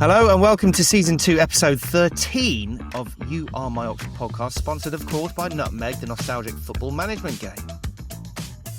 Hello and welcome to Season 2, Episode 13 of You Are My Oxford podcast, sponsored, of course, by Nutmeg, the nostalgic football management game.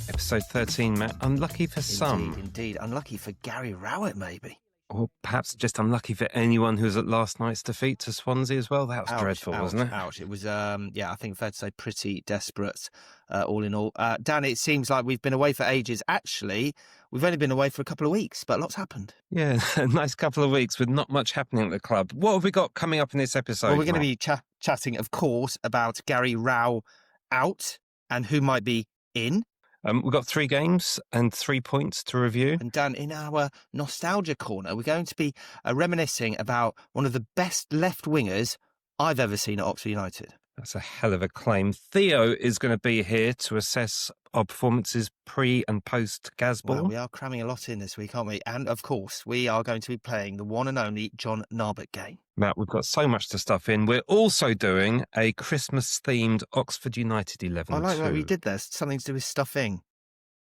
Episode 13, Matt. Unlucky for some. Indeed. Unlucky for Gary Rowett, maybe. Or perhaps just unlucky for anyone who was at last night's defeat to Swansea as well. That was dreadful, wasn't it? Ouch. It was, I think fair to say pretty desperate, all in all. Dan, it seems like we've been away for ages. Actually, we've only been away for a couple of weeks, but lots happened. Yeah, a nice couple of weeks with not much happening at the club. What have we got coming up in this episode? Well, we're going to be chatting, of course, about Gary Rowett out and who might be in. We've got 3 games and 3 points to review. And Dan, in our nostalgia corner, we're going to be reminiscing about one of the best left wingers I've ever seen at Oxford United. That's a hell of a claim. Theo is going to be here to assess our performances pre and post Gazball. Well, we are cramming a lot in this week, aren't we? And of course, we are going to be playing the one and only John Narbert game. Matt, we've got so much to stuff in. We're also doing a Christmas-themed Oxford United 11. I like what we did there. Something to do with stuffing.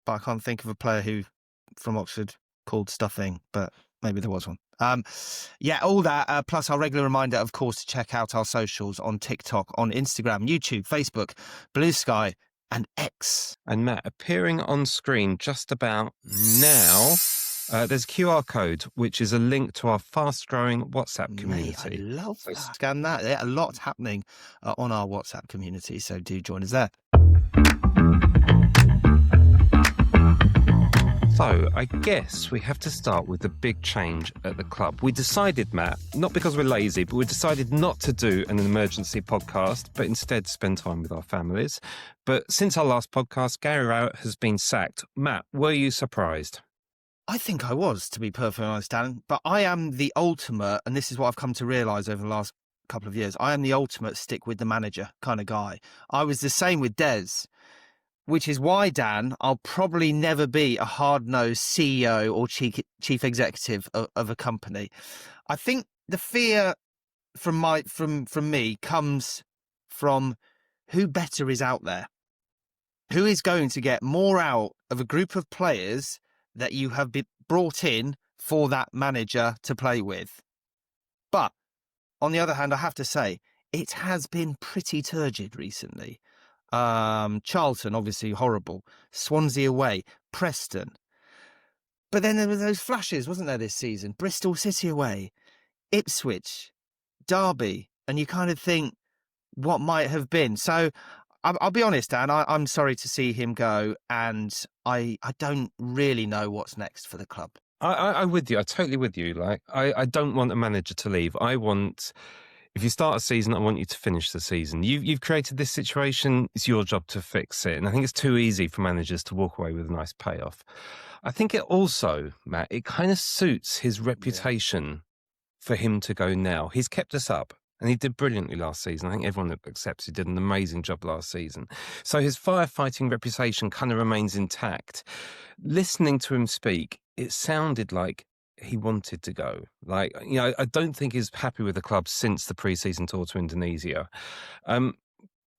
But I can't think of a player who from Oxford called stuffing, but maybe there was one. All that, plus our regular reminder, of course, to check out our socials on TikTok, on Instagram, YouTube, Facebook, Blue Sky, and X. And Matt, appearing on screen just about now, there's a QR code, which is a link to our fast-growing WhatsApp community. Mate, I love that. Scan that. Yeah, a lot happening on our WhatsApp community, so do join us there. So, I guess we have to start with the big change at the club. We decided, Matt, not because we're lazy, but we decided not to do an emergency podcast, but instead spend time with our families. But since our last podcast, Gary Rowett has been sacked. Matt, were you surprised? I think I was, to be perfectly honest, Dan. But I am the ultimate, and this is what I've come to realise over the last couple of years, I am the ultimate stick with the manager kind of guy. I was the same with Des. Which is why, Dan, I'll probably never be a hard-nosed CEO or chief executive of a company. I think the fear from me comes from who better is out there. Who is going to get more out of a group of players that you have been brought in for that manager to play with? But, on the other hand, I have to say, it has been pretty turgid recently. Charlton, obviously horrible. Swansea away. Preston. But then there were those flashes, wasn't there, this season? Bristol City away. Ipswich. Derby. And you kind of think, what might have been? So, I'll be honest, Dan, I'm sorry to see him go, and I don't really know what's next for the club. I'm with you. I'm totally with you. Like, I don't want a manager to leave. If you start a season, I want you to finish the season. You've created this situation. It's your job to fix it. And I think it's too easy for managers to walk away with a nice payoff. I think it also, Matt, it kind of suits his reputation for him to go now. He's kept us up. And he did brilliantly last season. I think everyone accepts he did an amazing job last season. So his firefighting reputation kind of remains intact. Listening to him speak, it sounded like he wanted to go. I don't think he's happy with the club since the pre-season tour to Indonesia.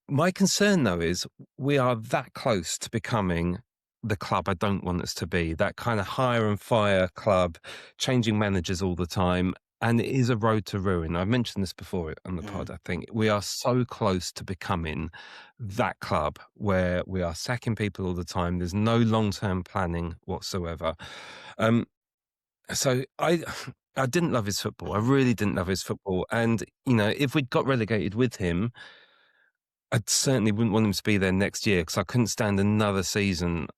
My concern, though, is we are that close to becoming the club I don't want us to be, that kind of hire and fire club, changing managers all the time. And it is a road to ruin. I've mentioned this before on the pod, I think. We are so close to becoming that club where we are sacking people all the time. There's no long-term planning whatsoever. So I didn't love his football. I really didn't love his football. And, if we'd got relegated with him, I certainly wouldn't want him to be there next year because I couldn't stand another season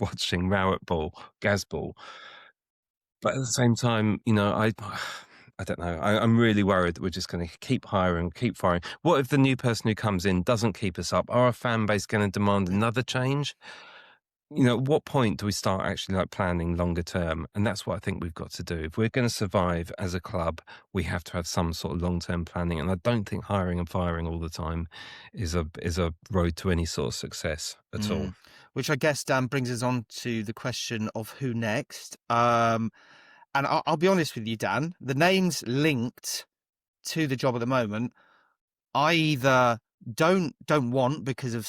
watching Rowett ball, Gazball. But at the same time, I don't know. I'm really worried that we're just going to keep hiring, keep firing. What if the new person who comes in doesn't keep us up? Are our fan base going to demand another change? At what point do we start actually planning longer term? And that's what I think we've got to do. If we're going to survive as a club, we have to have some sort of long-term planning. And I don't think hiring and firing all the time is a road to any sort of success at all. Which I guess, Dan, brings us on to the question of who next. And I'll be honest with you, Dan, the names linked to the job at the moment, I either don't want because of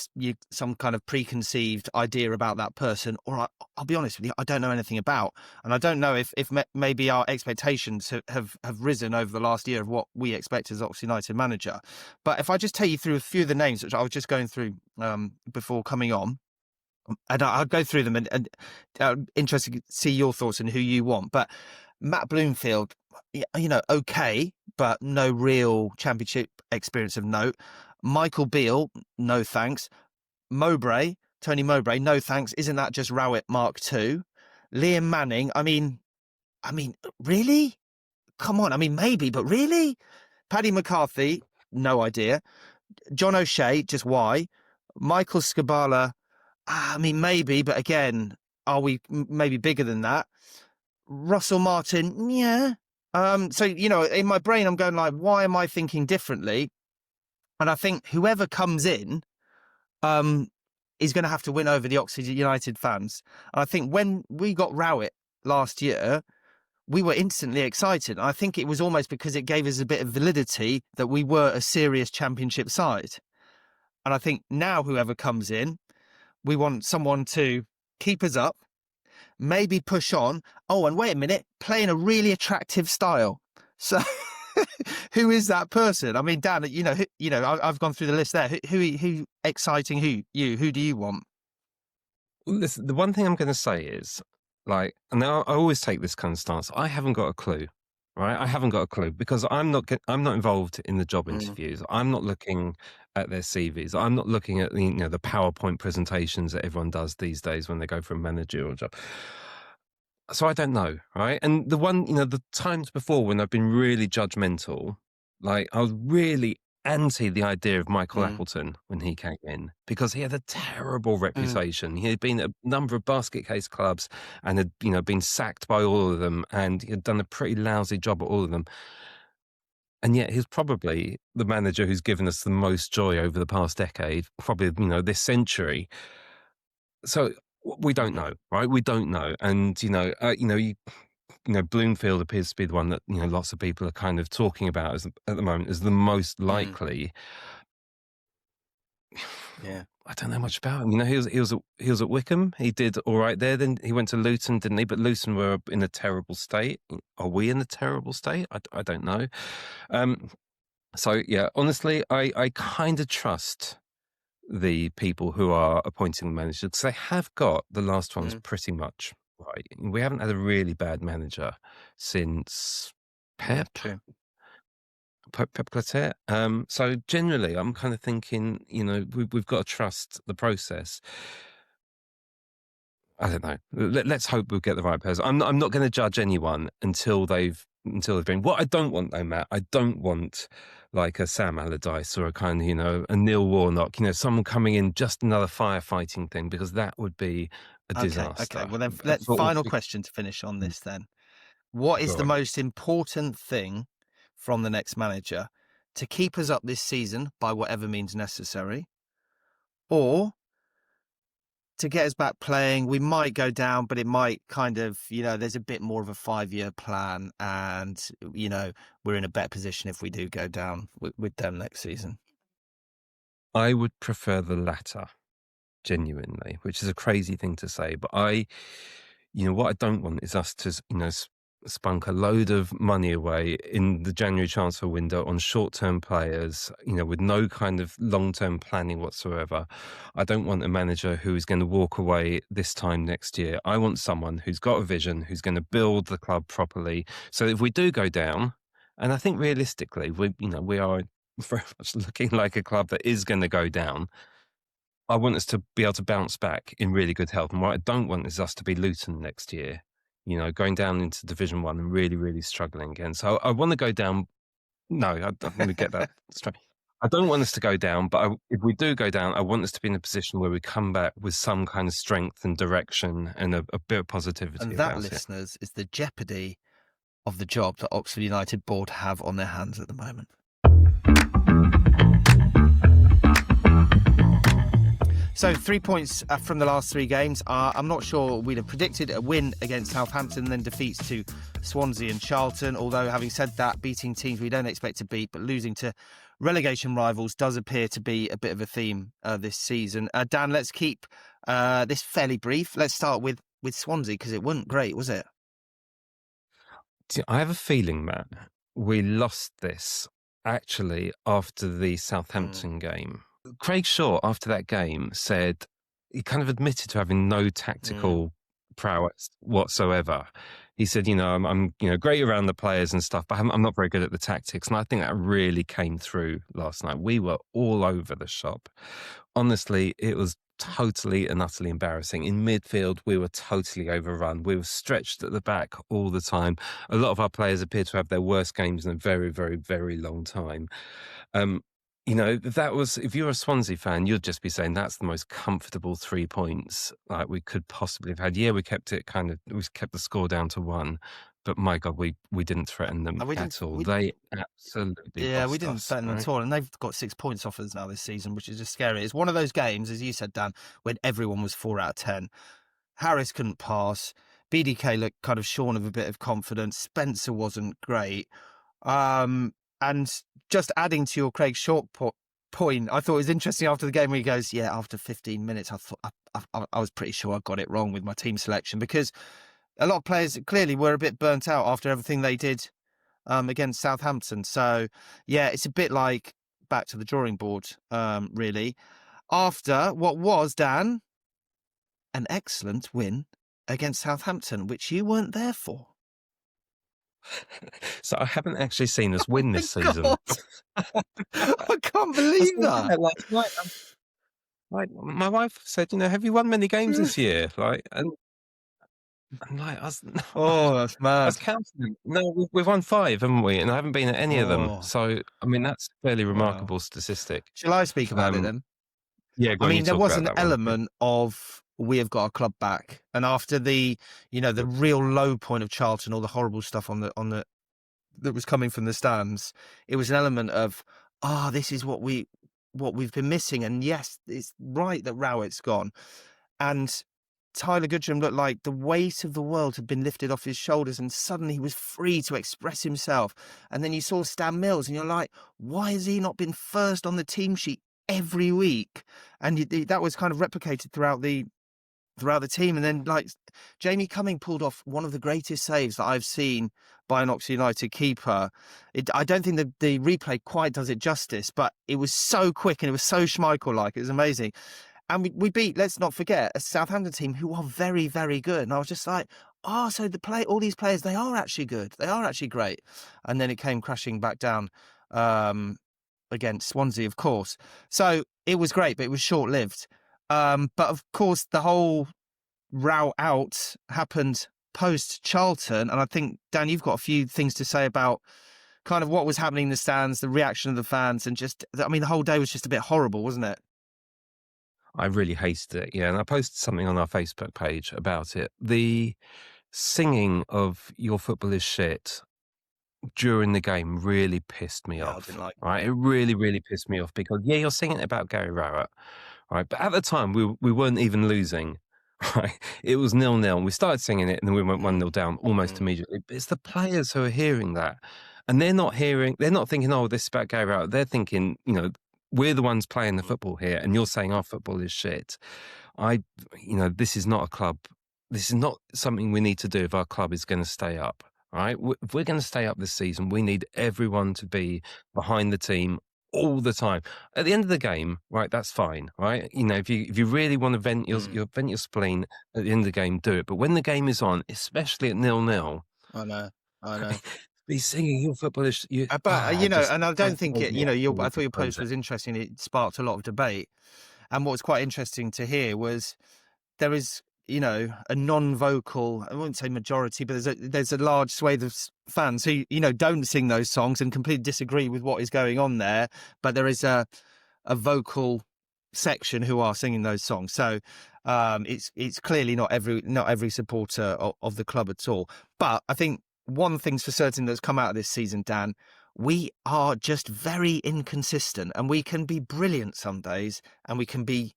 some kind of preconceived idea about that person, or I'll be honest with you, I don't know anything about, and I don't know if maybe our expectations have risen over the last year of what we expect as Oxford United manager. But if I just take you through a few of the names which I was just going through before coming on, and I'll go through them, and interested to see your thoughts on who you want. But Matt Bloomfield, okay, but no real championship experience of note. Michael Beale, no thanks. Tony Mowbray, no thanks. Isn't that just Rowett Mark II? Liam Manning, I mean, really? Come on, maybe, but really? Paddy McCarthy, no idea. John O'Shea, just why? Michael Scabala, maybe, but again, are we maybe bigger than that? Russell Martin, yeah. So, in my brain, I'm going like, why am I thinking differently? And I think whoever comes in is going to have to win over the Oxford United fans. And I think when we got Rowett last year, we were instantly excited. And I think it was almost because it gave us a bit of validity that we were a serious championship side. And I think now whoever comes in, we want someone to keep us up, maybe push on. Oh, and wait a minute, play in a really attractive style. So who is that person? Dan, I've gone through the list there. Who exciting? Who do you want? Listen, the one thing I'm going to say is, and I always take this kind of stance. I haven't got a clue, right? I haven't got a clue because I'm not involved in the job interviews. I'm not looking at their CVs. I'm not looking at the PowerPoint presentations that everyone does these days when they go for a managerial job. So I don't know, right? And the times before when I've been really judgmental, I was really anti the idea of Michael Appleton when he came in because he had a terrible reputation. He had been at a number of basket case clubs and had, been sacked by all of them, and he had done a pretty lousy job at all of them. And yet he's probably the manager who's given us the most joy over the past decade, probably, this century. So we don't know, right? We don't know. And, Bloomfield appears to be the one that, lots of people are kind of talking about at the moment as the most likely. Yeah. I don't know much about him. He was at Wickham. He did all right there. Then he went to Luton, didn't he? But Luton were in a terrible state. Are we in a terrible state? I don't know. So, yeah, honestly, I kind of trust the people who are appointing the manager because they have got the last ones pretty much right. We haven't had a really bad manager since Pep. True. Pep Clotet. So generally, I'm kind of thinking, we've got to trust the process. I don't know. Let's hope we'll get the right person. I'm not going to judge anyone until they've been. What I don't want, though, Matt, I don't want like a Sam Allardyce or a kind of, a Neil Warnock, someone coming in, just another firefighting thing, because that would be a disaster. Okay. Well, then, final question to finish on this then. What is the most important thing from the next manager to keep us up this season by whatever means necessary, or to get us back playing? We might go down, but it might kind of, there's a bit more of a 5-year plan, and, we're in a better position if we do go down with them next season. I would prefer the latter, genuinely, which is a crazy thing to say, but what I don't want is us to, spunk a load of money away in the January transfer window on short-term players, with no kind of long-term planning whatsoever. I don't want a manager who is going to walk away this time next year. I want someone who's got a vision, who's going to build the club properly. So if we do go down, and I think realistically, we are very much looking like a club that is going to go down, I want us to be able to bounce back in really good health. And what I don't want is us to be Luton next year, going down into Division 1 and really, really struggling again. So I want to go down. No, I'm going to get that straight. I don't want us to go down, but if we do go down, I want us to be in a position where we come back with some kind of strength and direction and a bit of positivity. And that, listeners, is the jeopardy of the job that Oxford United board have on their hands at the moment. So 3 points from the last 3 games. I'm not sure we'd have predicted a win against Southampton, then defeats to Swansea and Charlton. Although, having said that, beating teams we don't expect to beat, but losing to relegation rivals does appear to be a bit of a theme this season. Dan, let's keep this fairly brief. Let's start with Swansea, because it wasn't great, was it? I have a feeling, Matt, we lost this actually after the Southampton game. Craig Shaw, after that game, said he kind of admitted to having no tactical prowess whatsoever. He said, I'm great around the players and stuff, but I'm not very good at the tactics. And I think that really came through last night. We were all over the shop. Honestly, it was totally and utterly embarrassing. In midfield, we were totally overrun. We were stretched at the back all the time. A lot of our players appear to have their worst games in a very, very, very long time. That was, if you're a Swansea fan, you'd just be saying that's the most comfortable 3 points like we could possibly have had. Yeah, we kept the score down to 1, but my God, we didn't threaten them at all. They absolutely lost we didn't us, threaten them at all, and they've got 6 points off us now this season, which is just scary. It's one of those games, as you said, Dan, when everyone was 4 out of 10. Harris couldn't pass. BDK looked kind of shorn of a bit of confidence. Spencer wasn't great. And just adding to your Craig Short point, I thought it was interesting after the game where he goes, yeah, after 15 minutes, I thought I was pretty sure I got it wrong with my team selection, because a lot of players clearly were a bit burnt out after everything they did against Southampton. So, yeah, it's a bit like back to the drawing board, really. After what was, Dan, an excellent win against Southampton, which you weren't there for. So I haven't actually seen us win this season. I can't believe that. Last night, my wife said, have you won many games this year? And like, that's mad. I was counting. No, we've won 5, haven't we? And I haven't been at any of them. So, I mean, that's a fairly remarkable statistic. Shall I speak about it then? Yeah, there was an element of we have got our club back, and after the real low point of Charlton, all the horrible stuff on the that was coming from the stands, it was an element of this is what we've been missing. And yes, it's right that Rowett's gone, and Tyler Goodrum looked like the weight of the world had been lifted off his shoulders, and suddenly he was free to express himself. And then you saw Stan Mills, and you're like, why has he not been first on the team sheet every week? And that was kind of replicated throughout the team. And then, like, Jamie Cumming pulled off one of the greatest saves that I've seen by an Oxford United keeper. I don't think the replay quite does it justice, but it was so quick and it was so Schmeichel-like. It was amazing. And we beat, let's not forget, a Southampton team who are very, very good. And I was just like, so all these players, they are actually good. They are actually great. And then it came crashing back down against Swansea, of course. So it was great, but it was short-lived. But of course, the whole row out happened post-Charlton. And I think, Dan, you've got a few things to say about kind of what was happening in the stands, the reaction of the fans, and the whole day was just a bit horrible, wasn't it? I really hated it, yeah. And I posted something on our Facebook page about it. The singing of "Your Football is Shit" during the game really pissed me off. I didn't like it. Right? It really, really pissed me off because, yeah, you're singing about Gary Rowett, right? But at the time, we weren't even losing, right? It was 0-0. We started singing it and then we went 1-0 down almost immediately. But it's the players who are hearing that. And they're not thinking, oh, this is about Gary Rowett. They're thinking, we're the ones playing the football here, and you're saying our football is shit. This is not a club. This is not something we need to do if our club is going to stay up, right? If we're going to stay up this season, we need everyone to be behind the team all the time. At the end of the game, right, that's fine, right? If you really want to vent your spleen at the end of the game, do it. But when the game is on, especially at 0-0, I know. Be singing your football is, and I don't think it. I thought your post was interesting. It sparked a lot of debate, and what was quite interesting to hear was there is, a non-vocal, I wouldn't say majority, but there's a large swathe of fans who don't sing those songs and completely disagree with what is going on there. But there is a vocal section who are singing those songs. So it's clearly not every supporter of the club at all. But I think one thing's for certain that's come out of this season, Dan, we are just very inconsistent, and we can be brilliant some days and we can be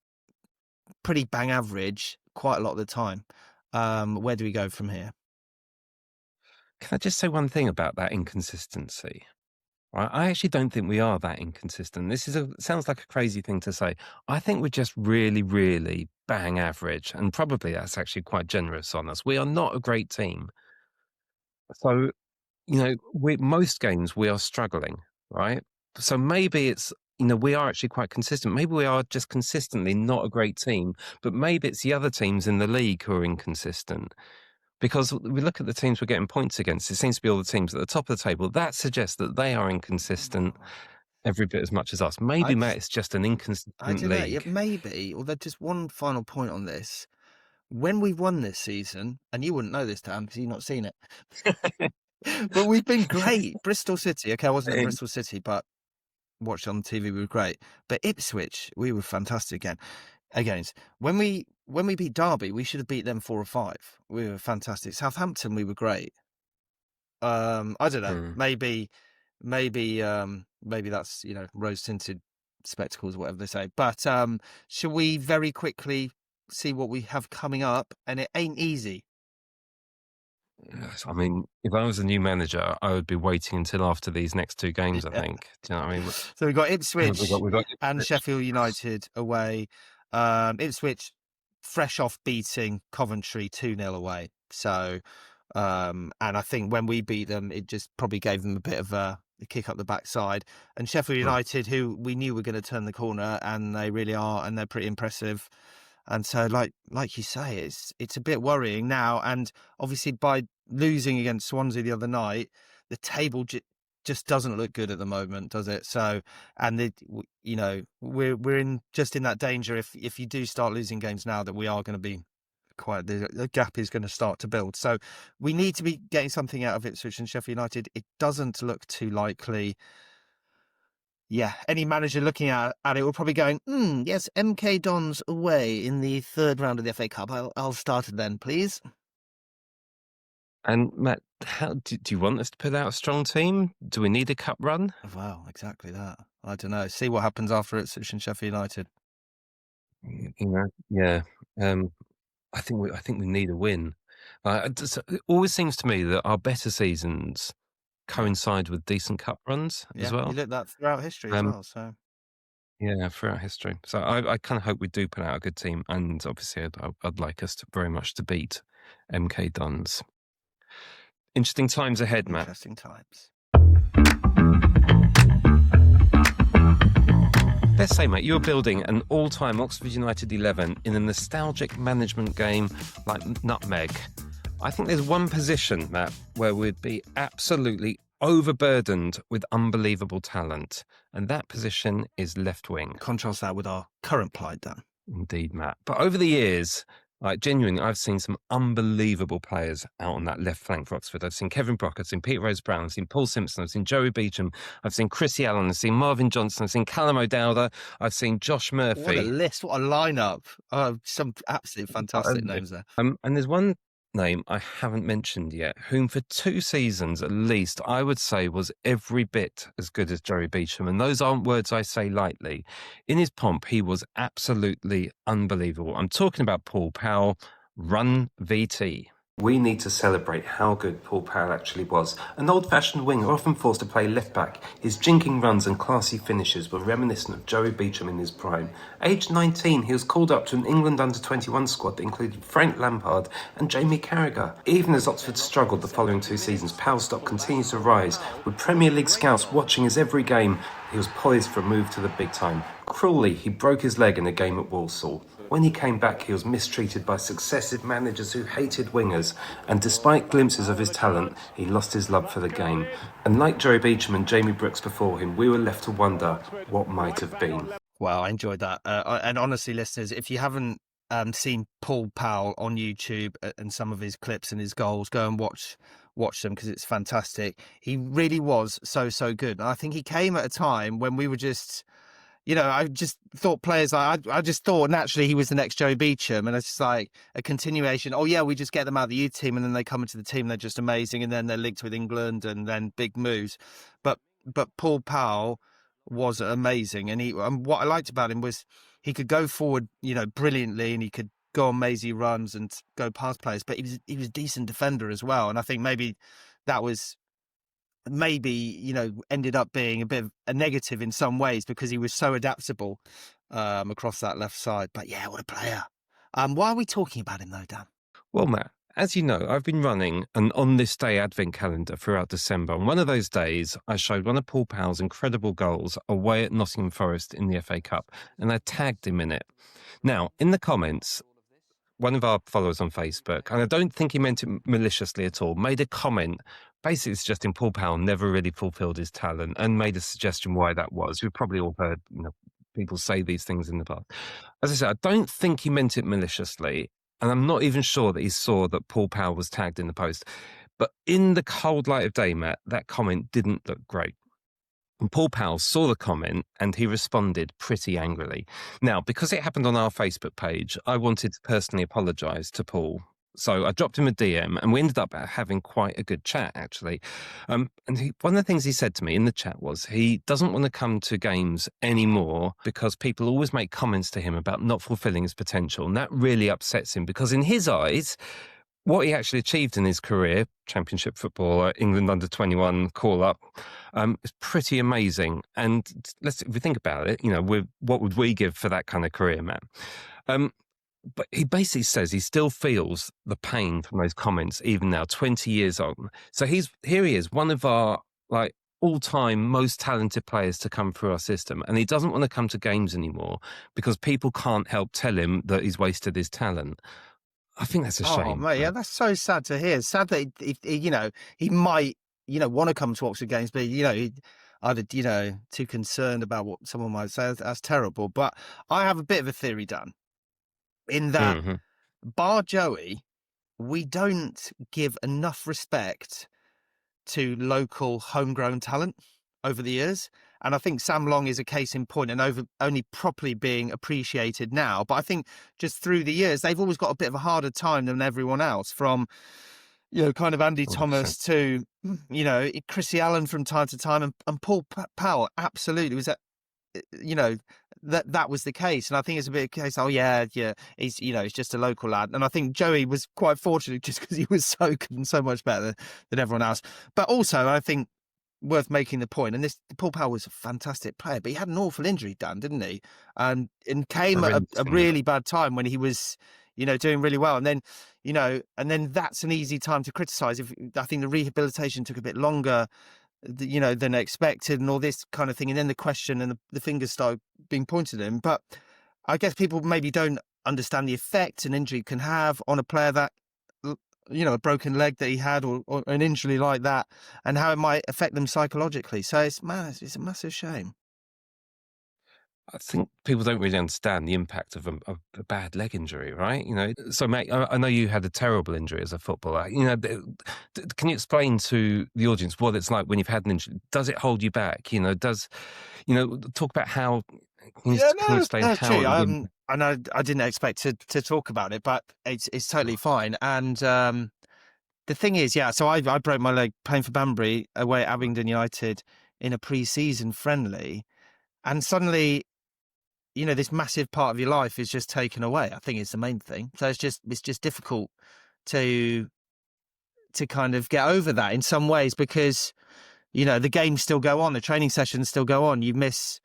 pretty bang average quite a lot of the time. Where do we go from here? Can I just say one thing about that inconsistency? right? I actually don't think we are that inconsistent. Sounds like a crazy thing to say. I think we're just really, really bang average, and probably that's actually quite generous on us. We are not a great team. So, most games we are struggling, right? So maybe we are actually quite consistent. Maybe we are just consistently not a great team, but maybe it's the other teams in the league who are inconsistent. Because we look at the teams we're getting points against, it seems to be all the teams at the top of the table. That suggests that they are inconsistent every bit as much as us. Maybe, I Matt, it's just an I inconsistent don't know. Yeah, league. maybe. Although, just one final point on this: when we've won this season, and you wouldn't know this, Dan, because you've not seen it, but we've been great. Bristol City. Okay, I wasn't at In- Bristol City, but watched on TV. We were great. But Ipswich, we were fantastic again. Against when we beat Derby, we should have beat them 4-5. We were fantastic. Southampton, we were great. I don't know. Hmm. Maybe that's rose tinted spectacles, whatever they say. But shall we very quickly see what we have coming up? And it ain't easy. Yes, I mean, if I was a new manager, I would be waiting until after these next two games, I Yeah. think. Do you know what I mean? So we've got We've got, Ipswich we've got and Ipswich. Sheffield United away. Ipswich fresh off beating Coventry 2-0 away. So and I think when we beat them, it just probably gave them a bit of a kick up the backside. And Sheffield Hmm. United, who we knew were going to turn the corner, and they really are, and they're pretty impressive. And so, like you say, it's a bit worrying now. And obviously, by losing against Swansea the other night, the table just doesn't look good at the moment, does it? So, and we're in that danger if you do start losing games now, that we are going to be quite the gap is going to start to build. So we need to be getting something out of Ipswich and Sheffield United. It doesn't look too likely. Yeah, any manager looking at it will probably going, yes, MK Dons away in the third round of the FA Cup. I'll start it then, please. And Matt, how do you want us to put out a strong team? Do we need a cup run? Wow, exactly that. I don't know. See what happens after Ipswich and Sheffield United. Yeah. Um, I think we need a win. It always seems to me that our better seasons Yeah, coincide with decent cup runs as yeah. You well. look that throughout history as Um, well. So yeah, throughout history. So I kind of hope we do put out a good team, and obviously I'd like us to very much to beat MK Dons. Interesting times ahead, Matt. interesting times. Let's say, mate, you're building an all-time Oxford United 11 in a nostalgic management game like Nutmeg. I think there's one position, Matt, where we'd be absolutely overburdened with unbelievable talent, and that position is left wing. Contrast that with our current plight, Dan. Indeed, Matt. But over the years, like genuinely, I've seen some unbelievable players out on that left flank for Oxford. I've seen Kevin Brock, I've seen Pete Rose-Brown, I've seen Paul Simpson, I've seen Joey Beecham, I've seen Chrissy Allen, I've seen Marvin Johnson, I've seen Callum O'Dowda, I've seen Josh What a Murphy. list! What a lineup! Oh, some absolute fantastic Um, names there. and there's one name I haven't mentioned yet, whom for 2 seasons at least I would say was every bit as good as Joey Beecham. And those aren't words I say lightly. In his pomp, he was absolutely unbelievable. I'm talking about Paul Powell, Run VT. We need to celebrate how good Paul Powell actually was. An old-fashioned winger, often forced to play left-back, his jinking runs and classy finishes were reminiscent of Joey Beecham in his prime. Aged 19, he was called up to an England under-21 squad that included Frank Lampard and Jamie Carragher. Even as Oxford struggled the following 2 seasons, Powell's stock continues to rise, with Premier League scouts watching his every game. He was poised for a move to the big time. Cruelly, he broke his leg in a game at Walsall. When he came back, he was mistreated by successive managers who hated wingers, and despite glimpses of his talent, he lost his love for the game. And like Joey Beecham and Jamie Brooks before him, we were left to wonder what might have been. Wow, I enjoyed that. And honestly, listeners, if you haven't seen Paul Powell on YouTube and some of his clips and his goals, go and watch them, because it's fantastic. He really was so good. And I think he came at a time when we were just, I just thought players, I just thought naturally he was the next Joey Beecham, and it's just like a continuation. Oh yeah, we just get them out of the youth team, and then they come into the team, they're just amazing, and then they're linked with England, and then big moves. But Paul Powell was amazing, and what I liked about him was he could go forward, brilliantly, and he could go on mazy runs and go past players, but he was a decent defender as well, and I think maybe that was maybe, ended up being a bit of a negative in some ways because he was so adaptable across that left side. But yeah, what a player. Why are we talking about him though, Dan? Well, Matt, as you know, I've been running an On This Day advent calendar throughout December. On one of those days, I showed one of Paul Powell's incredible goals away at Nottingham Forest in the FA Cup, and I tagged him in it. Now, in the comments, one of our followers on Facebook, and I don't think he meant it maliciously at all, made a comment basically suggesting Paul Powell never really fulfilled his talent and made a suggestion why that was. We've probably all heard, people say these things in the past. As I said, I don't think he meant it maliciously, and I'm not even sure that he saw that Paul Powell was tagged in the post. But in the cold light of day, Matt, that comment didn't look great. And Paul Powell saw the comment and he responded pretty angrily. Now, because it happened on our Facebook page, I wanted to personally apologise to Paul. So I dropped him a DM and we ended up having quite a good chat, actually. And one of the things he said to me in the chat was he doesn't want to come to games anymore because people always make comments to him about not fulfilling his potential. And that really upsets him because in his eyes, what he actually achieved in his career, Championship football, England under-21 call-up, is pretty amazing. And if we think about it, what would we give for that kind of career, Matt? But he basically says he still feels the pain from those comments, even now, 20 years on. So here he is, one of our all-time most talented players to come through our system, and he doesn't want to come to games anymore because people can't help tell him that he's wasted his talent. I think that's a shame. Oh, mate, yeah, that's so sad to hear. Sad that he might, want to come to Oxford games, but either too concerned about what someone might say. That's terrible. But I have a bit of a theory, Dan, in that bar Joey, we don't give enough respect to local homegrown talent over the years. And I think Sam Long is a case in point and only properly being appreciated now. But I think just through the years, they've always got a bit of a harder time than everyone else, from, kind of Andy Thomas to, Chrissy Allen from time to time. And Paul Powell absolutely was, that was the case. And I think it's a bit of a case, he's, he's just a local lad. And I think Joey was quite fortunate just because he was so good and so much better than everyone else. But also, I think, worth making the point, and Paul Powell was a fantastic player, but he had an awful injury, Dan, didn't he? And came at a really bad time when he was, doing really well. And then, and then that's an easy time to criticise. I think the rehabilitation took a bit longer, than expected and all this kind of thing. And then the question and the fingers started being pointed at him. But I guess people maybe don't understand the effect an injury can have on a player that, a broken leg that he had or an injury like that, and how it might affect them psychologically. So it's a massive shame. I think people don't really understand the impact of a bad leg injury, right? So mate, I know you had a terrible injury as a footballer. Can you explain to the audience what it's like when you've had an injury? Does it hold you back? Talk about how. Can you explain that's how? True. I know I didn't expect to talk about it, but it's totally fine. And the thing is, so I broke my leg playing for Banbury away at Abingdon United in a pre-season friendly, and suddenly, this massive part of your life is just taken away. I think it's the main thing. So it's just difficult to kind of get over that in some ways because, the games still go on, the training sessions still go on. You miss,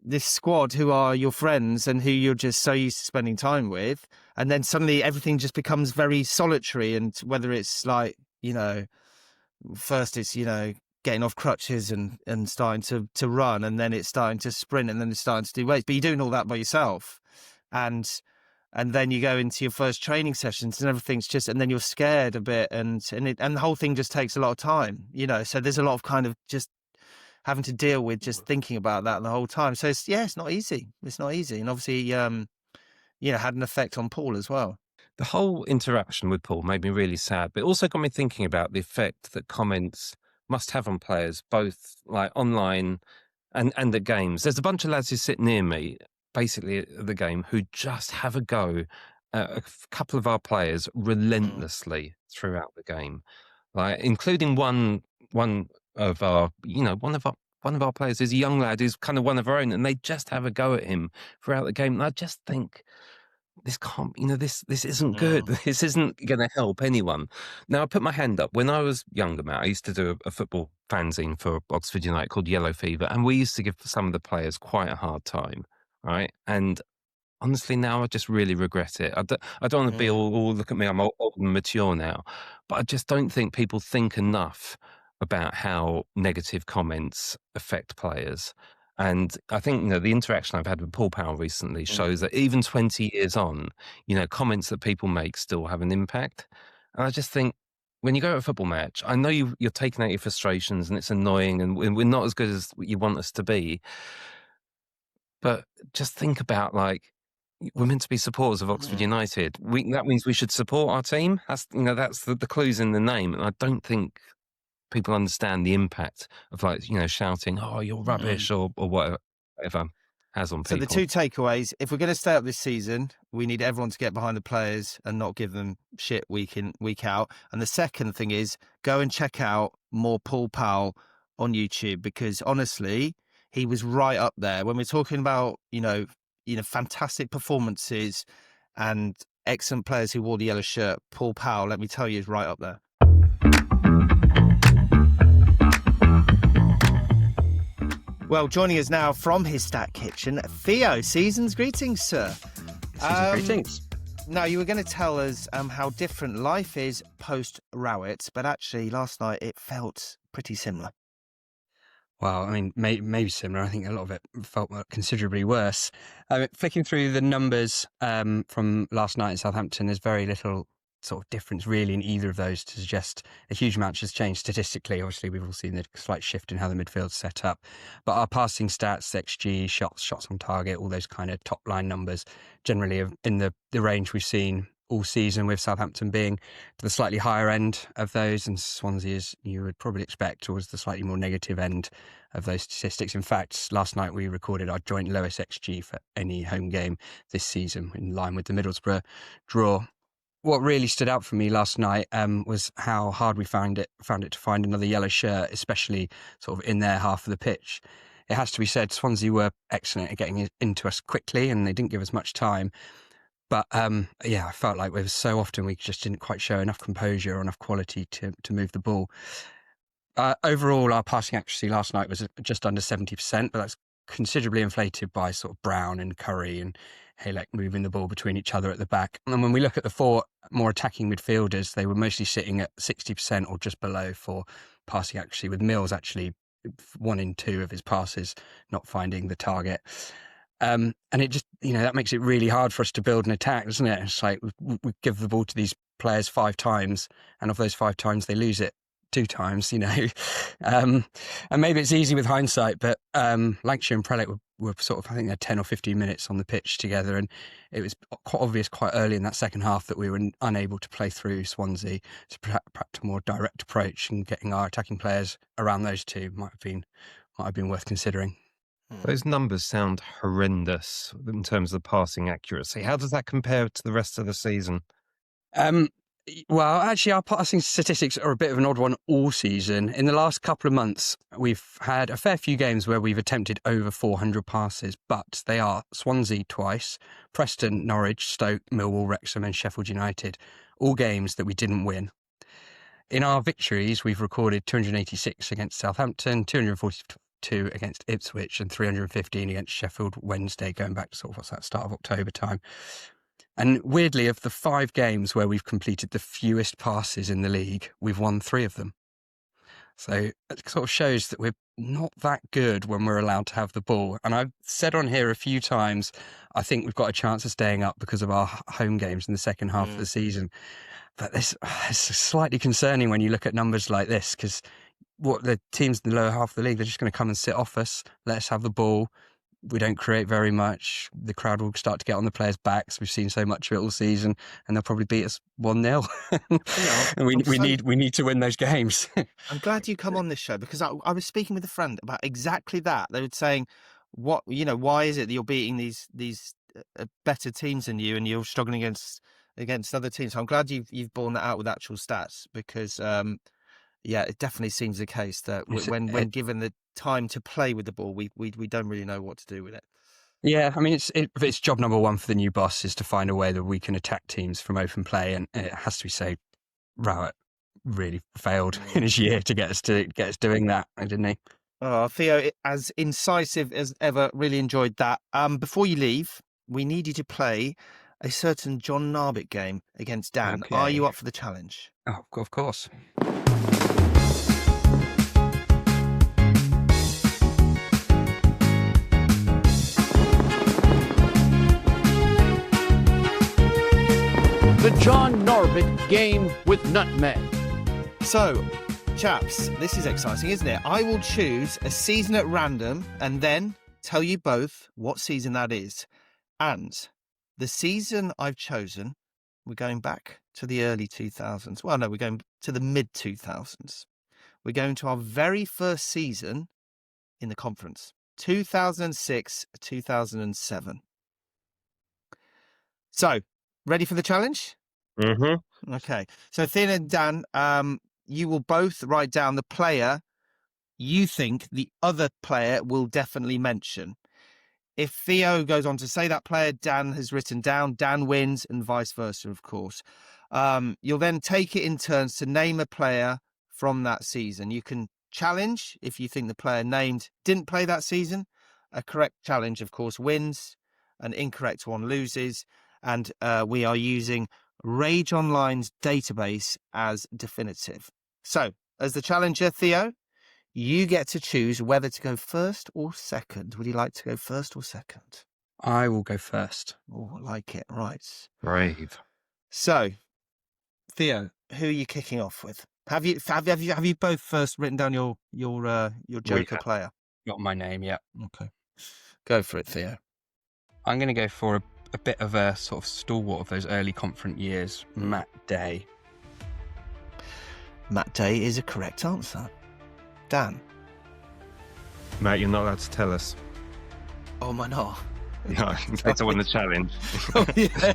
this squad who are your friends and who you're just so used to spending time with. And then suddenly everything just becomes very solitary. And whether it's first it's, getting off crutches and starting to run, and then it's starting to sprint, and then it's starting to do weights. But you're doing all that by yourself. And then you go into your first training sessions and everything's just, and then you're scared a bit, and the whole thing just takes a lot of time, So there's a lot of kind of just having to deal with just thinking about that the whole time. So it's not easy. It's not easy. And obviously, had an effect on Paul as well. The whole interaction with Paul made me really sad, but it also got me thinking about the effect that comments must have on players, both online and at games. There's a bunch of lads who sit near me, basically at the game, who just have a go at a couple of our players relentlessly throughout the game, including one of our players is a young lad who's kind of one of our own, and they just have a go at him throughout the game. And I just think, this can't, this isn't good. Mm, This isn't going to help anyone. Now, I put my hand up. When I was younger, Matt, I used to do a football fanzine for Oxford United called Yellow Fever, and we used to give some of the players quite a hard time, right? And honestly, now I just really regret it. I don't want to be mm, all look at me, I'm old and mature now, but I just don't think people think enough about how negative comments affect players. And I think, the interaction I've had with Paul Powell recently mm, shows that even 20 years on, comments that people make still have an impact. And I just think when you go to a football match, I know you're taking out your frustrations and it's annoying and we're not as good as you want us to be. But just think about, like, we're meant to be supporters of Oxford mm. United. That means we should support our team. That's the clues in the name. And I don't think people understand the impact of, like, shouting, "Oh, you're Mm. rubbish," or whatever has on So the people. two takeaways, if we're going to stay up this season, we need everyone to get behind the players and not give them shit week in, week out. And the second thing is go and check out more Paul Powell on YouTube, because honestly, he was right up there when we're talking about, fantastic performances and excellent players who wore the yellow shirt. Paul Powell, let me tell you, is right up there. Well, joining us now from his stat kitchen, Theo. Season's greetings, sir. Season greetings. Now, you were going to tell us how different life is post-Rowett, but actually last night it felt pretty similar. Well, I mean, maybe similar. I think a lot of it felt considerably worse. Flicking through the numbers from last night in Southampton, there's very little sort of difference really in either of those to suggest a huge amount has changed statistically. Obviously, we've all seen the slight shift in how the midfield's set up. But our passing stats, XG, shots on target, all those kind of top-line numbers generally are in the range we've seen all season, with Southampton being to the slightly higher end of those, and Swansea, as you would probably expect, towards the slightly more negative end of those statistics. In fact, last night we recorded our joint lowest XG for any home game this season, in line with the Middlesbrough draw. What really stood out for me last night was how hard we found it to find another yellow shirt, especially sort of in their half of the pitch. It has to be said, Swansea were excellent at getting into us quickly, and they didn't give us much time. But I felt like it was so often we just didn't quite show enough composure or enough quality to move the ball. Overall, our passing accuracy last night was just under 70%, but that's considerably inflated by sort of Brown and Curry and Halek moving the ball between each other at the back. And when we look at the four more attacking midfielders, they were mostly sitting at 60% or just below for passing accuracy, with Mills actually 1 in 2 of his passes not finding the target. And it just, that makes it really hard for us to build an attack, doesn't it? It's like we give the ball to these players 5 times, and of those 5 times, they lose it 2 times, and maybe it's easy with hindsight, but Lancashire and Prelate were sort of, I think they're 10 or 15 minutes on the pitch together, and it was quite obvious quite early in that second half that we were unable to play through Swansea. To perhaps a more direct approach, and getting our attacking players around those two might have been worth considering. Those numbers sound horrendous in terms of passing accuracy. How does that compare to the rest of the season? Well, actually, our passing statistics are a bit of an odd one all season. In the last couple of months, we've had a fair few games where we've attempted over 400 passes, but they are Swansea twice, Preston, Norwich, Stoke, Millwall, Wrexham and Sheffield United, all games that we didn't win. In our victories, we've recorded 286 against Southampton, 242 against Ipswich and 315 against Sheffield Wednesday, going back to sort of what's that, start of October time. And weirdly, of the 5 games where we've completed the fewest passes in the league, we've won 3 of them. So it sort of shows that we're not that good when we're allowed to have the ball. And I've said on here a few times, I think we've got a chance of staying up because of our home games in the second half of the season. But it's slightly concerning when you look at numbers like this, because what the teams in the lower half of the league, they're just going to come and sit off us, let us have the ball. We don't create very much. The crowd will start to get on the players' backs. We've seen so much of it all season, and they'll probably beat us 1-0. And we need to win those games. I'm glad you come on this show, because I was speaking with a friend about exactly that. They were saying, why is it that you're beating these better teams than you, and you're struggling against other teams? So I'm glad you've borne that out with actual stats, because it definitely seems the case that when given the time to play with the ball, we don't really know what to do with it. Yeah, I mean, it's job number one for the new boss is to find a way that we can attack teams from open play, and it has to be said, Rowett really failed in his year to get us doing that, didn't he? Oh, Theo, as incisive as ever, really enjoyed that. Before you leave, we need you to play a certain John Narbic game against Dan. Okay. Are you up for the challenge? Oh, of course. The John Narbic Game with Nutmeg. So, chaps, this is exciting, isn't it? I will choose a season at random and then tell you both what season that is. And the season I've chosen, we're going back to the early 2000s. Well, no, we're going to the mid-2000s. We're going to our very first season in the conference, 2006-2007. So, ready for the challenge? Mm-hmm. Okay. So, Theo and Dan, you will both write down the player you think the other player will definitely mention. If Theo goes on to say that player Dan has written down, Dan wins, and vice versa, of course. You'll then take it in turns to name a player from that season. You can challenge if you think the player named didn't play that season. A correct challenge, of course, wins. An incorrect one loses. And we are using Rage Online's database as definitive. So, as the challenger, Theo, you get to choose whether to go first or second. Would you like to go first or second? I will go first. Oh, I like it. Right. Brave. So, Theo, who are you kicking off with? Have you both first written down your Joker player? Got my name, yeah. Okay. Go for it, Theo. I'm going to go for a bit of a sort of stalwart of those early conference years, Matt Day. Matt Day is a correct answer. Dan? Matt, you're not allowed to tell us. Oh, my not. No, that's I won the challenge. Oh, yeah.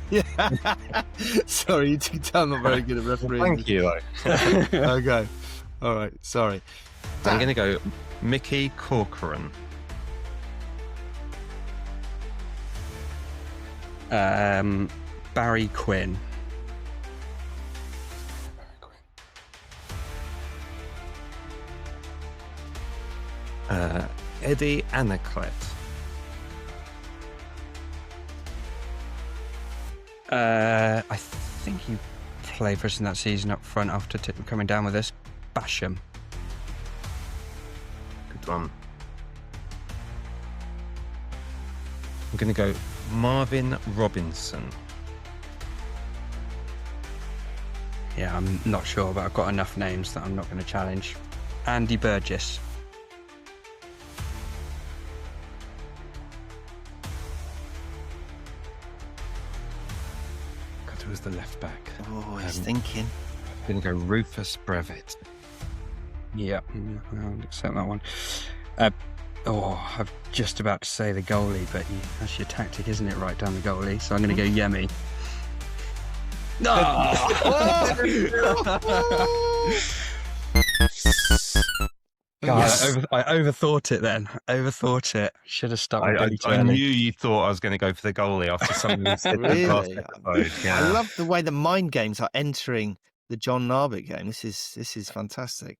Sorry, you can tell I'm not very good at refereeing. Thank you. Okay. All right. Sorry. I'm going to go Mickey Corcoran. Barry Quinn. Eddie Anaclet. I think he played for us in that season up front after coming down with us. Basham. Good one. I'm going to go Marvin Robinson. Yeah, I'm not sure, but I've got enough names that I'm not going to challenge. Andy Burgess. God, who was the left back? Oh, he's thinking. I'm going to go Rufus Brevitt. Yeah, I'll accept that one. I'm just about to say the goalie, but that's your tactic, isn't it? Right down the goalie. So I'm going to go Yemi. No! God, I overthought it then. Should have stuck with Billy I Turley. knew you thought I was going to go for the goalie after something you said in the last Really? episode. Yeah. I love the way the mind games are entering the John Narbic game. This is fantastic.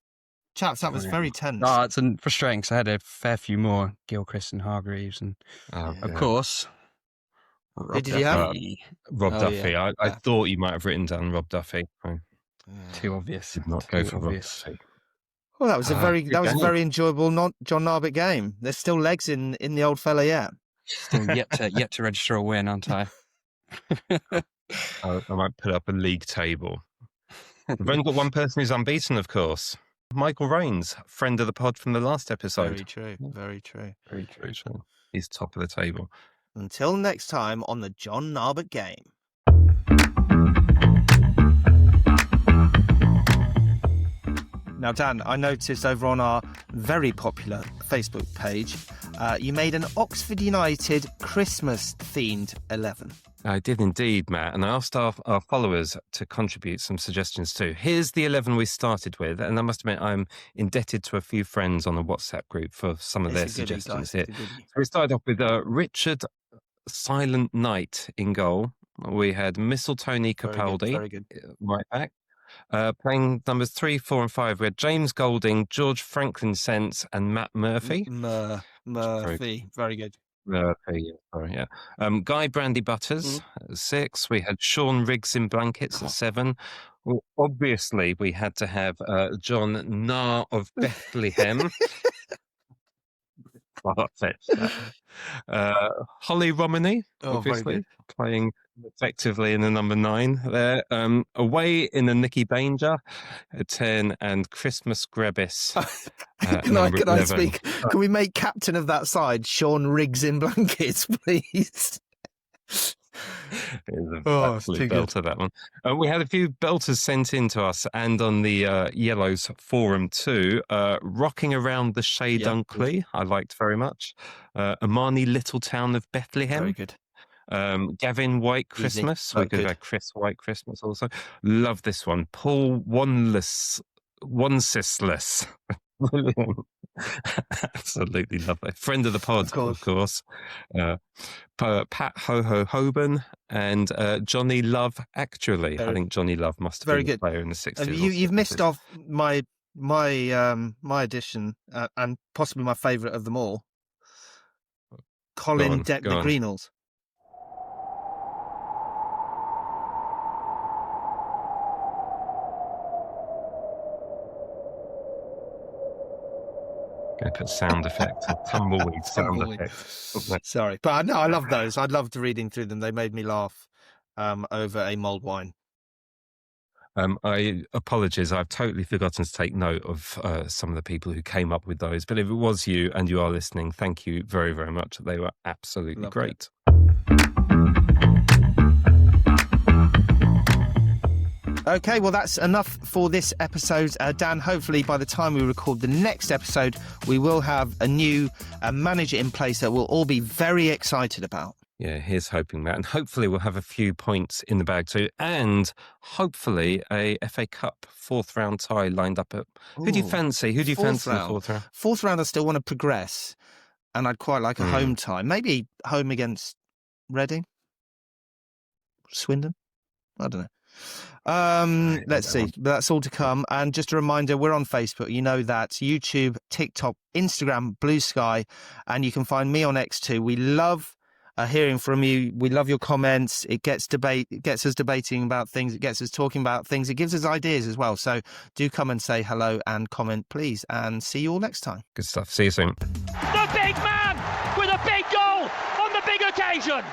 Chaps, that was very tense. Oh, it's frustrating because I had a fair few more Gilchrist and Hargreaves, and of course, Who did you have? Rob Oh, Duffy. yeah. I thought you might have written down Rob Duffy. I Too obvious. did not Too go for obvious. Rob Duffy. Well, that was a very enjoyable John Narbic game. There's still legs in the old fella yet. Still yet to register a win, aren't I? I might put up a league table. We've only got one person who's unbeaten, of course. Michael Rains, friend of the pod from the last episode. Very true. Very true. Very true. So he's top of the table. Until next time on the John Narbic game. Now, Dan, I noticed over on our very popular Facebook page, you made an Oxford United Christmas-themed 11. I did indeed, Matt, and I asked our followers to contribute some suggestions too. Here's the 11 we started with, and I must admit I'm indebted to a few friends on the WhatsApp group for some of It's their a goodie, suggestions guys. here. It's a goodie. So we started off with Richard Silent Knight in goal. We had Mistletoe Capaldi, Very good. right back. Playing numbers 3, 4, and 5, we had James Golding, George Franklin Sense, and Matt Murphy. Murphy. Very good. Murphy, sorry, yeah. Guy Brandy Butters at 6. We had Sean Riggs in Blankets at 7. Well, obviously, we had to have John Nah of Bethlehem. Far-fetched, that. Holly Romany, Oh, very obviously, good. playing effectively in the number 9 there. Away in the Nicky Danger at 10, and Christmas Grebis Can number I 11. speak? Can we make captain of that side Sean Riggs in Blankets, please? It is an Oh, absolute too good. belter, that one. We had a few belters sent in to us and on the Yellows forum too. Rocking Around the Shea Yeah, Dunkley, I liked very much. Amani Little Town of Bethlehem. Very good. Gavin White Easy, Christmas. but We could have good. had Chris White Christmas also. Love this one. Paul Onesisless. Absolutely love it. Friend of the pod, of course. Pat Ho Hoban and Johnny Love. Actually, I think Johnny Love must have been a player in the 60s. You've missed off my addition and possibly my favourite of them all. Colin Deck the Greenhalls. Going to put sound effect, tumbleweed sound effect. Sorry, but no, I love those. I loved reading through them. They made me laugh over a mulled wine. I apologise. I've totally forgotten to take note of some of the people who came up with those. But if it was you and you are listening, thank you very, very much. They were absolutely great. Okay, well, that's enough for this episode. Dan, hopefully by the time we record the next episode, we will have a new manager in place that we'll all be very excited about. Yeah, here's hoping, Matt. And hopefully we'll have a few points in the bag too. And hopefully a FA Cup 4th round tie lined up. Who do you fancy? Who do you fancy in the 4th round? 4th round, I still want to progress. And I'd quite like a home tie. Maybe home against Reading? Swindon? I don't know. Let's see. But that's all to come. And just a reminder, we're on Facebook. You know that. YouTube, TikTok, Instagram, Blue Sky. And you can find me on X too. We love hearing from you. We love your comments. It gets us debating about things. It gets us talking about things. It gives us ideas as well. So do come and say hello and comment, please. And see you all next time. Good stuff. See you soon. The big man with a big goal on the big occasion.